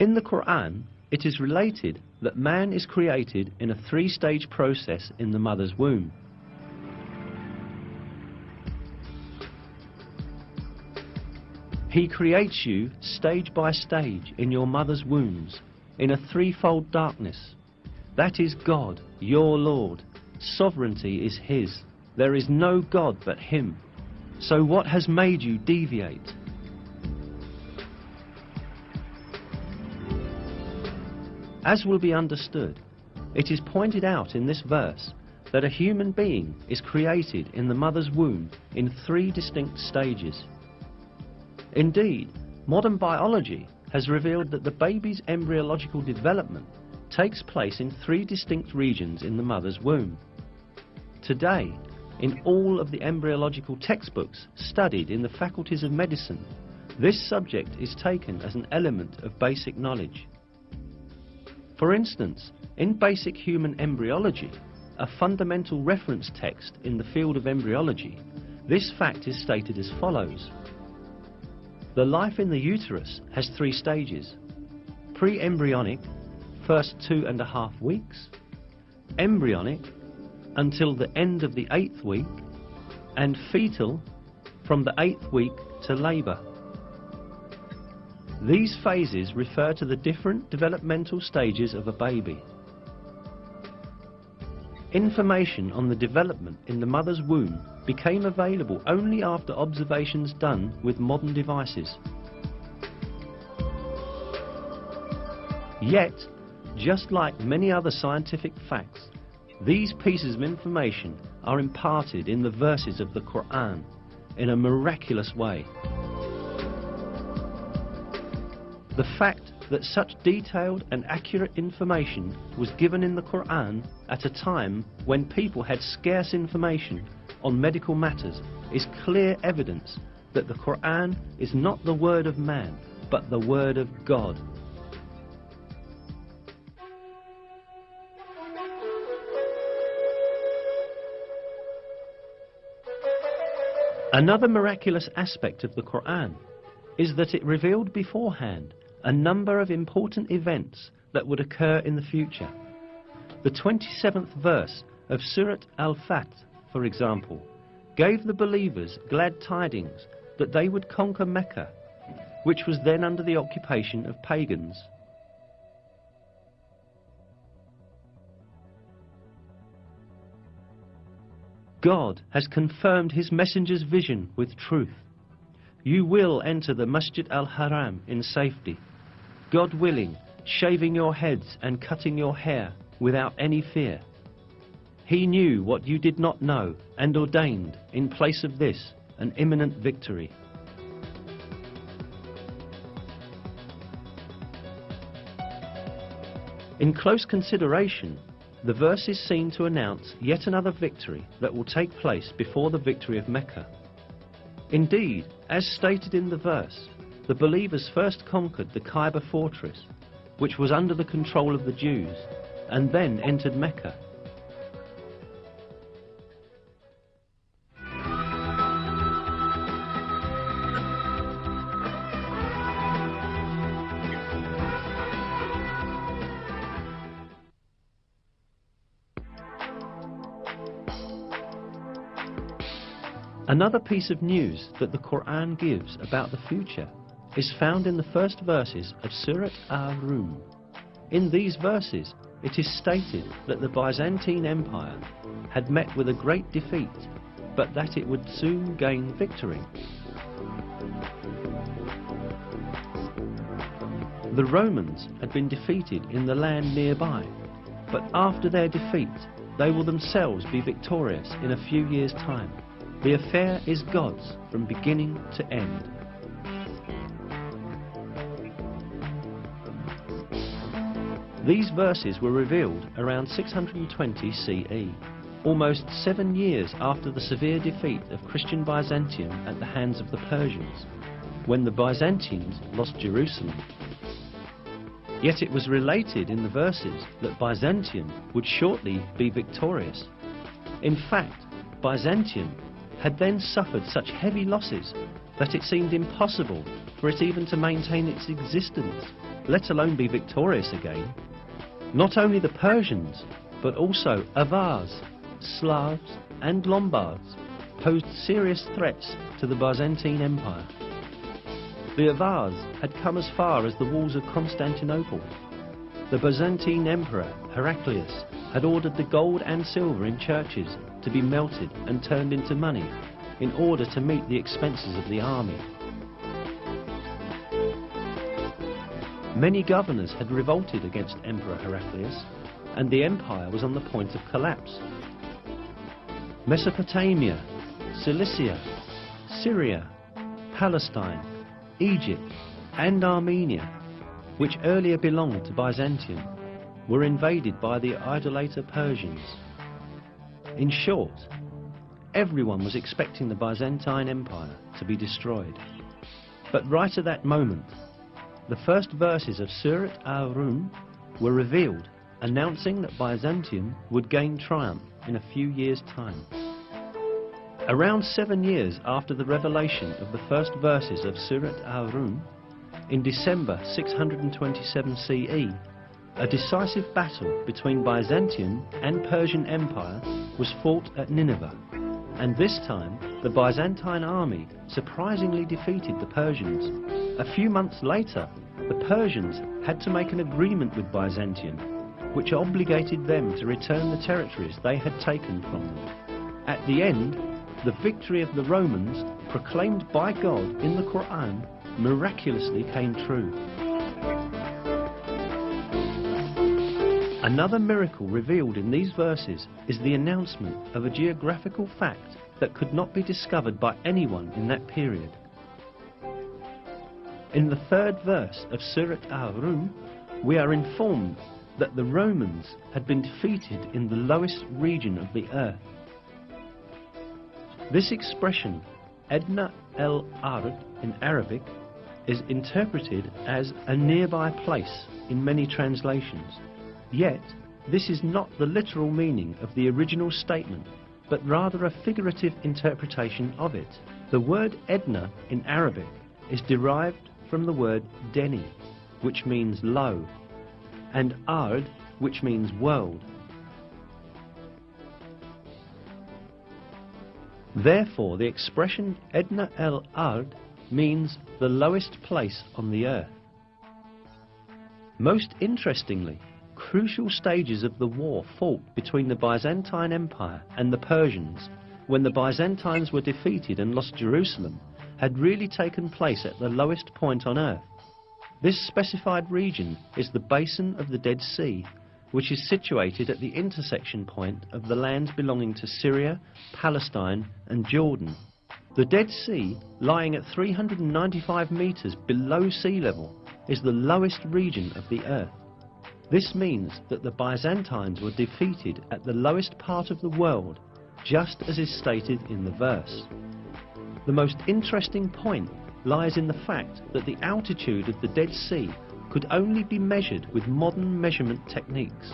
In the Qur'an, it is related that man is created in a three-stage process in the mother's womb. He creates you stage by stage in your mother's wombs, in a threefold darkness. That is God, your Lord. Sovereignty is His. There is no God but Him. So what has made you deviate? As will be understood, it is pointed out in this verse that a human being is created in the mother's womb in three distinct stages. Indeed, modern biology has revealed that the baby's embryological development takes place in three distinct regions in the mother's womb. Today, in all of the embryological textbooks studied in the faculties of medicine, this subject is taken as an element of basic knowledge. For instance, in basic human embryology, a fundamental reference text in the field of embryology, this fact is stated as follows. The life in the uterus has three stages: pre-embryonic, first 2.5 weeks, embryonic, until the end of the 8th week, and fetal, from the 8th week to labour. These phases refer to the different developmental stages of a baby. Information on the development in the mother's womb became available only after observations done with modern devices. Yet, just like many other scientific facts, these pieces of information are imparted in the verses of the Qur'an in a miraculous way. The fact that such detailed and accurate information was given in the Qur'an at a time when people had scarce information on medical matters is clear evidence that the Qur'an is not the word of man, but the word of God. Another miraculous aspect of the Qur'an is that it revealed beforehand a number of important events that would occur in the future. The 27th verse of Surat Al-Fath, for example, gave the believers glad tidings that they would conquer Mecca, which was then under the occupation of pagans. God has confirmed His messenger's vision with truth. You will enter the Masjid al-Haram in safety, God willing, shaving your heads and cutting your hair without any fear. He knew what you did not know and ordained, in place of this, an imminent victory. In close consideration, the verses seem to announce yet another victory that will take place before the victory of Mecca. Indeed, as stated in the verse, the believers first conquered the Kaaba fortress, which was under the control of the Jews, and then entered Mecca. Another piece of news that the Qur'an gives about the future is found in the first verses of Surat Ar-Rum. In these verses, it is stated that the Byzantine Empire had met with a great defeat, but that it would soon gain victory. The Romans had been defeated in the land nearby, but after their defeat, they will themselves be victorious in a few years' time. The affair is God's from beginning to end. These verses were revealed around 620 CE, almost 7 years after the severe defeat of Christian Byzantium at the hands of the Persians, when the Byzantines lost Jerusalem. Yet it was related in the verses that Byzantium would shortly be victorious. In fact, Byzantium had then suffered such heavy losses that it seemed impossible for it even to maintain its existence let alone be victorious again. Not only the Persians, but also Avars, Slavs and Lombards posed serious threats to the Byzantine Empire. The Avars had come as far as the walls of Constantinople. The Byzantine Emperor Heraclius had ordered the gold and silver in churches to be melted and turned into money in order to meet the expenses of the army. Many governors had revolted against Emperor Heraclius, and the empire was on the point of collapse. Mesopotamia, Cilicia, Syria, Palestine, Egypt and Armenia, which earlier belonged to Byzantium, were invaded by the idolater Persians. In short, everyone was expecting the Byzantine Empire to be destroyed. But right at that moment, the first verses of Surat al-Rum were revealed, announcing that Byzantium would gain triumph in a few years' time. Around 7 years after the revelation of the first verses of Surat al-Rum, in December 627 CE, a decisive battle between Byzantium and Persian Empire was fought at Nineveh, and this time the Byzantine army surprisingly defeated the Persians. A few months later, the Persians had to make an agreement with Byzantium, which obligated them to return the territories they had taken from them. At the end, the victory of the Romans, proclaimed by God in the Qur'an, miraculously came true. Another miracle revealed in these verses is the announcement of a geographical fact that could not be discovered by anyone in that period. In the third verse of Surat al-Rum, we are informed that the Romans had been defeated in the lowest region of the earth. This expression, Adna el-Ard in Arabic, is interpreted as a nearby place in many translations. Yet, this is not the literal meaning of the original statement, but rather a figurative interpretation of it. The word Edna in Arabic is derived from the word Deni, which means low, and Ard, which means world. Therefore, the expression Edna el-Ard means the lowest place on the earth. Most interestingly, crucial stages of the war fought between the Byzantine Empire and the Persians, when the Byzantines were defeated and lost Jerusalem, had really taken place at the lowest point on earth. This specified region is the basin of the Dead Sea, which is situated at the intersection point of the lands belonging to Syria, Palestine and Jordan. The Dead Sea, lying at 395 meters below sea level, is the lowest region of the earth. This means that the Byzantines were defeated at the lowest part of the world, just as is stated in the verse. The most interesting point lies in the fact that the altitude of the Dead Sea could only be measured with modern measurement techniques.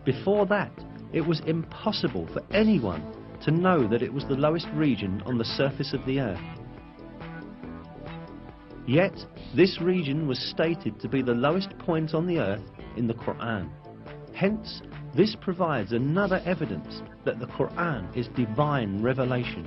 Before that, it was impossible for anyone to know that it was the lowest region on the surface of the earth. Yet, this region was stated to be the lowest point on the earth in the Qur'an. Hence, this provides another evidence that the Qur'an is divine revelation.